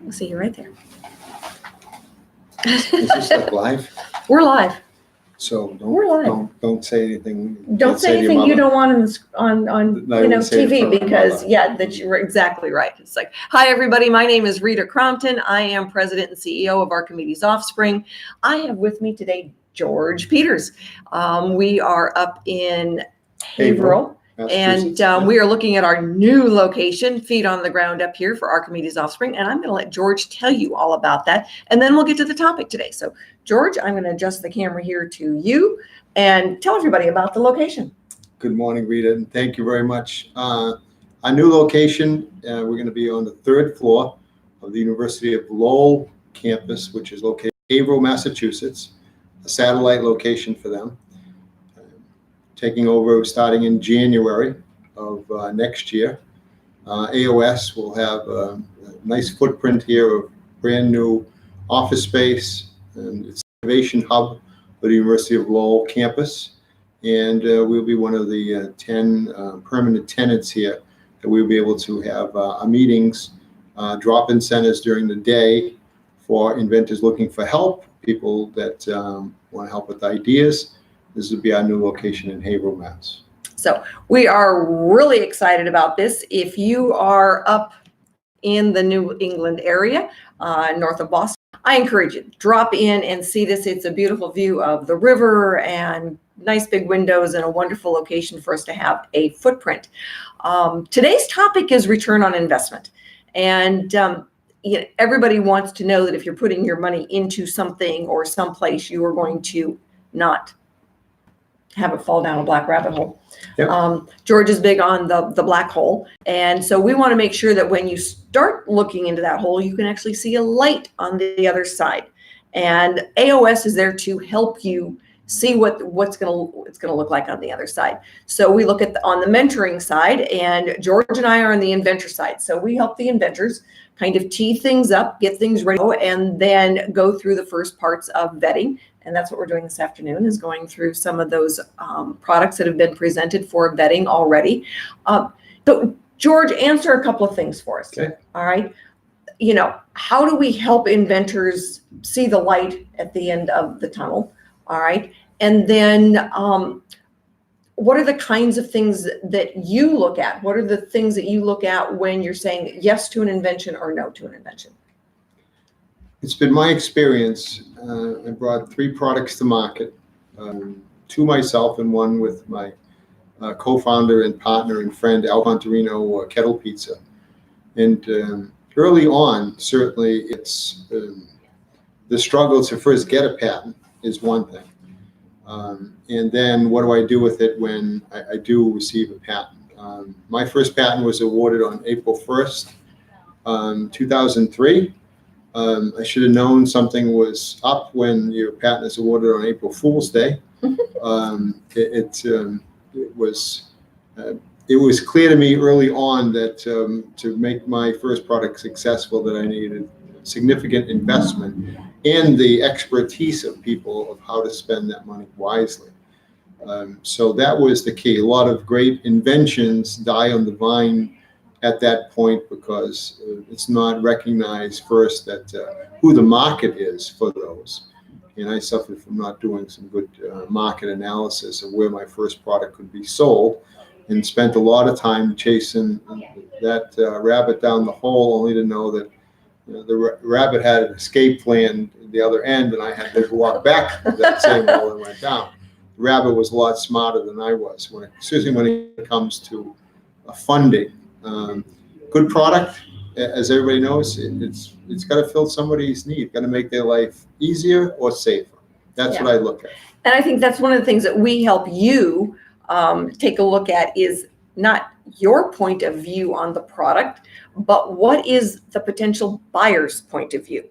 I'll see you right there. Is this like live? We're live. So We're live. don't say anything. Don't say anything you don't want on I wouldn't say it in TV, front of my because mother. that you're exactly right. It's like, hi everybody, my name is Rita Crompton. I am president and CEO of Archimedes Offspring. I have with me today George Peters. We are up in Haverhill. And we are looking at our new location, feet on the ground up here for Archimedes Offspring. And I'm going to let George tell you all about that. And then we'll get to the topic today. So, George, I'm going to adjust the camera here to you and tell everybody about the location. Good morning, Rita, and thank you very much. Our new location, we're going to be on the 3rd floor of the University of Lowell campus, which is located in Haverhill, Massachusetts, a satellite location for them. Taking over starting in January of next year. AOS will have a nice footprint here of brand new office space, and it's an innovation hub for the University of Lowell campus. And we'll be one of the 10 permanent tenants here that we'll be able to have our meetings, drop-in centers during the day for inventors looking for help, people that want to help with ideas. This would be our new location in Haverhill, Mass. So we are really excited about this. If you are up in the New England area, north of Boston, I encourage you, drop in and see this. It's a beautiful view of the river and nice big windows and a wonderful location for us to have a footprint. Today's topic is return on investment. And everybody wants to know that if you're putting your money into something or someplace, you are going to not have it fall down a black rabbit hole. Yep. George is big on the black hole. And so we want to make sure that when you start looking into that hole, you can actually see a light on the other side. And AOS is there to help you see what it's going to look like on the other side. So we look at on the mentoring side, and George and I are on the inventor side. So we help the inventors kind of tee things up, get things ready, and then go through the first parts of vetting. And that's what we're doing this afternoon, is going through some of those products that have been presented for vetting already. But George, answer a couple of things for us. Okay. All right. How do we help inventors see the light at the end of the tunnel? All right. And then what are the kinds of things that you look at? What are the things that you look at when you're saying yes to an invention or no to an invention? It's been my experience. I brought 3 products to market, 2 myself and 1 with my co-founder and partner and friend, Al Contarino, Kettle Pizza. And early on, certainly it's the struggle to first get a patent is one thing. And then what do I do with it when I do receive a patent? My first patent was awarded on April 1st, 2003. I should have known something was up when your patent is awarded on April Fool's Day. It was clear to me early on that to make my first product successful, that I needed significant investment and the expertise of people of how to spend that money wisely. So that was the key. A lot of great inventions die on the vine at that point because it's not recognized first that who the market is for those. And I suffered from not doing some good market analysis of where my first product could be sold, and spent a lot of time chasing that rabbit down the hole, only to know that the rabbit had an escape plan at the other end, and I had to walk back that same hole and went down. The rabbit was a lot smarter than I was, especially when it comes to funding. Good product, as everybody knows, it's got to fill somebody's need, got to make their life easier or safer. That's what I look at. And I think that's one of the things that we help you take a look at, is not your point of view on the product, but what is the potential buyer's point of view.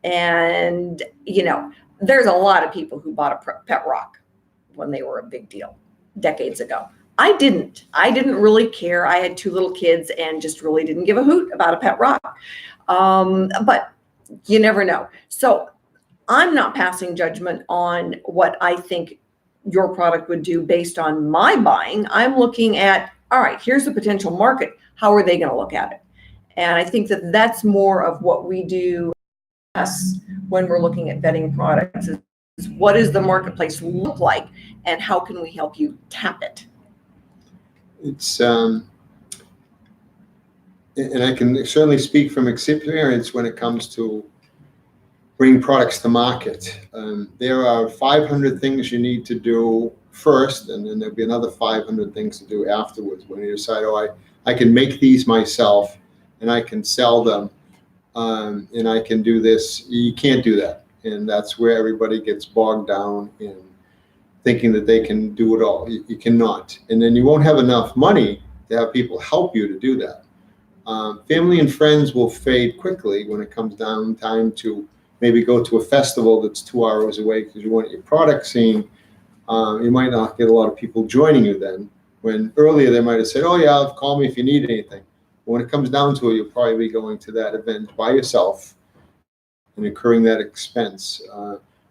And, there's a lot of people who bought a pet rock when they were a big deal decades ago. I didn't really care. I had 2 little kids and just really didn't give a hoot about a pet rock. But you never know. So I'm not passing judgment on what I think your product would do based on my buying. I'm looking at, all right, here's the potential market. How are they going to look at it? And I think that that's more of what we do us when we're looking at vetting products is what does the marketplace look like and how can we help you tap it? It's and I can certainly speak from experience when it comes to bring products to market. There are 500 things you need to do first, and then there'll be another 500 things to do afterwards when you decide, oh, I can make these myself and I can sell them, and I can do this. You can't do that. And that's where everybody gets bogged down in thinking that they can do it all. You cannot. And then you won't have enough money to have people help you to do that. Family and friends will fade quickly when it comes down time to maybe go to a festival that's 2 hours away because you want your product seen. You might not get a lot of people joining you then, when earlier they might have said, oh yeah, call me if you need anything. But when it comes down to it, you'll probably be going to that event by yourself and incurring that expense.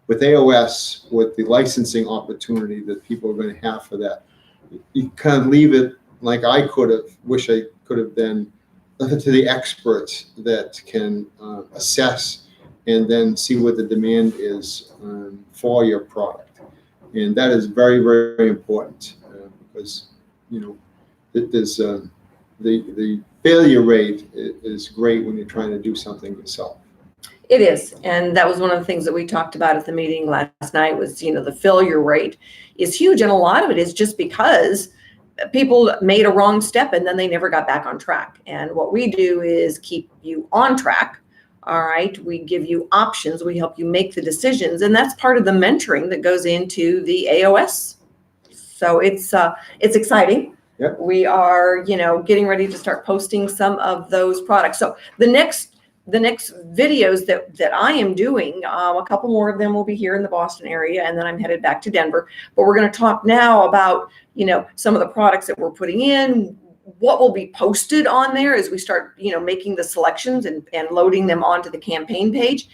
With AOS, with the licensing opportunity that people are going to have for that, you kind of leave it like I wish I could have then, to the experts that can assess and then see what the demand is for your product. And that is very, very important because, there's the failure rate is great when you're trying to do something yourself. It is, and that was one of the things that we talked about at the meeting last night was, the failure rate is huge, and a lot of it is just because people made a wrong step and then they never got back on track. And what we do is keep you on track. All right, we give you options, we help you make the decisions, and that's part of the mentoring that goes into the AOS. So it's exciting. Yep. We are, getting ready to start posting some of those products. So the next videos that I am doing, a couple more of them will be here in the Boston area, and then I'm headed back to Denver. But we're going to talk now about, some of the products that we're putting in, what will be posted on there as we start, making the selections and loading them onto the campaign page.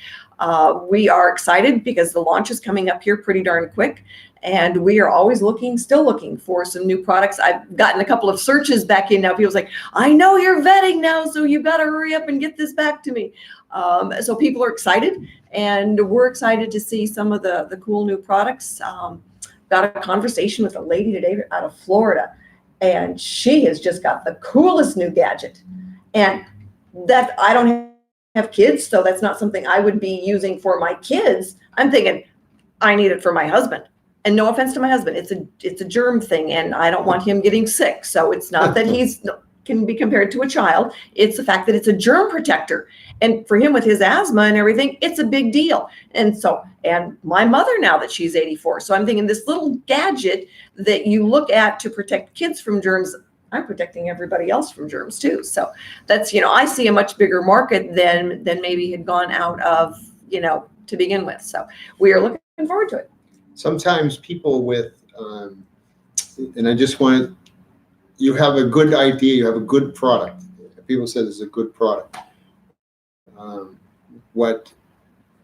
We are excited because the launch is coming up here pretty darn quick. And we are always still looking for some new products. I've gotten a couple of searches back in now. People's like, I know you're vetting now, so you've got to hurry up and get this back to me. So people are excited, and we're excited to see some of the cool new products. Got a conversation with a lady today out of Florida, and she has just got the coolest new gadget. And that I don't have kids, so that's not something I would be using for my kids. I'm thinking, I need it for my husband. And no offense to my husband, it's a germ thing, and I don't want him getting sick. So it's not that can be compared to a child. It's the fact that it's a germ protector. And for him with his asthma and everything, it's a big deal. And my mother now that she's 84. So I'm thinking this little gadget that you look at to protect kids from germs, I'm protecting everybody else from germs too. So that's, I see a much bigger market than maybe had gone out of, to begin with. So we are looking forward to it. Sometimes people and I just you have a good idea, you have a good product. People say this is a good product. What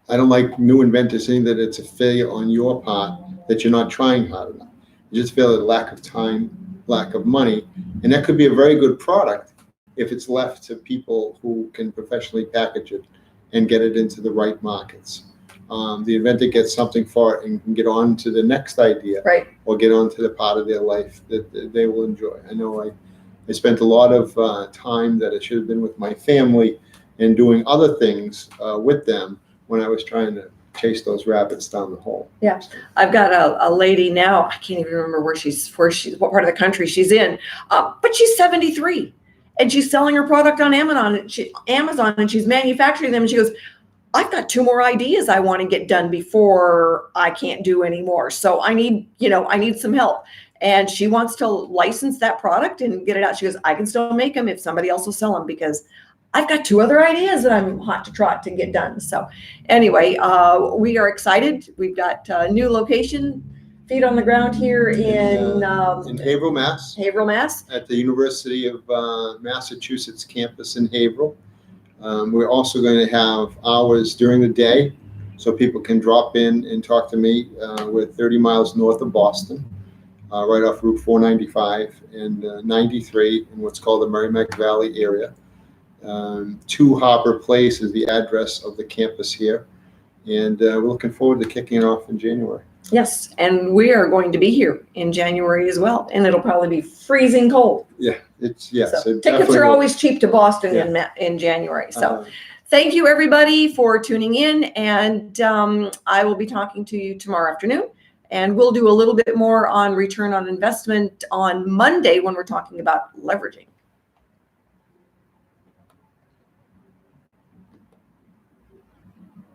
I don't like new inventors saying that it's a failure on your part, that you're not trying hard enough. You just feel a lack of time, lack of money. And that could be a very good product if it's left to people who can professionally package it and get it into the right markets. The inventor gets something for it and can get on to the next idea, right, or get on to the part of their life that they will enjoy. I know I spent a lot of time that I should have been with my family and doing other things with them when I was trying to chase those rabbits down the hole. Yeah, I've got a lady now, I can't even remember what part of the country she's in, but she's 73 and she's selling her product on Amazon and she's manufacturing them, and she goes, I've got 2 more ideas I want to get done before I can't do anymore. So I need some help. And she wants to license that product and get it out. She goes, I can still make them if somebody else will sell them because I've got 2 other ideas that I'm hot to trot to get done. So anyway, we are excited. We've got a new location, feet on the ground here in Haverhill, Mass. Haverhill, Mass. At the University of Massachusetts campus in Haverhill. We're also going to have hours during the day so people can drop in and talk to me. We're 30 miles north of Boston, right off Route 495 and 93 in what's called the Merrimack Valley area. 2 Harbor Place is the address of the campus here. And we're looking forward to kicking it off in January. Yes, and we are going to be here in January as well, and it'll probably be freezing cold. Yeah, yes. So it tickets definitely are will. always cheap to Boston Yeah. in January. So Uh, thank you everybody for tuning in, and I will be talking to you tomorrow afternoon, and we'll do a little bit more on return on investment on Monday when we're talking about leveraging.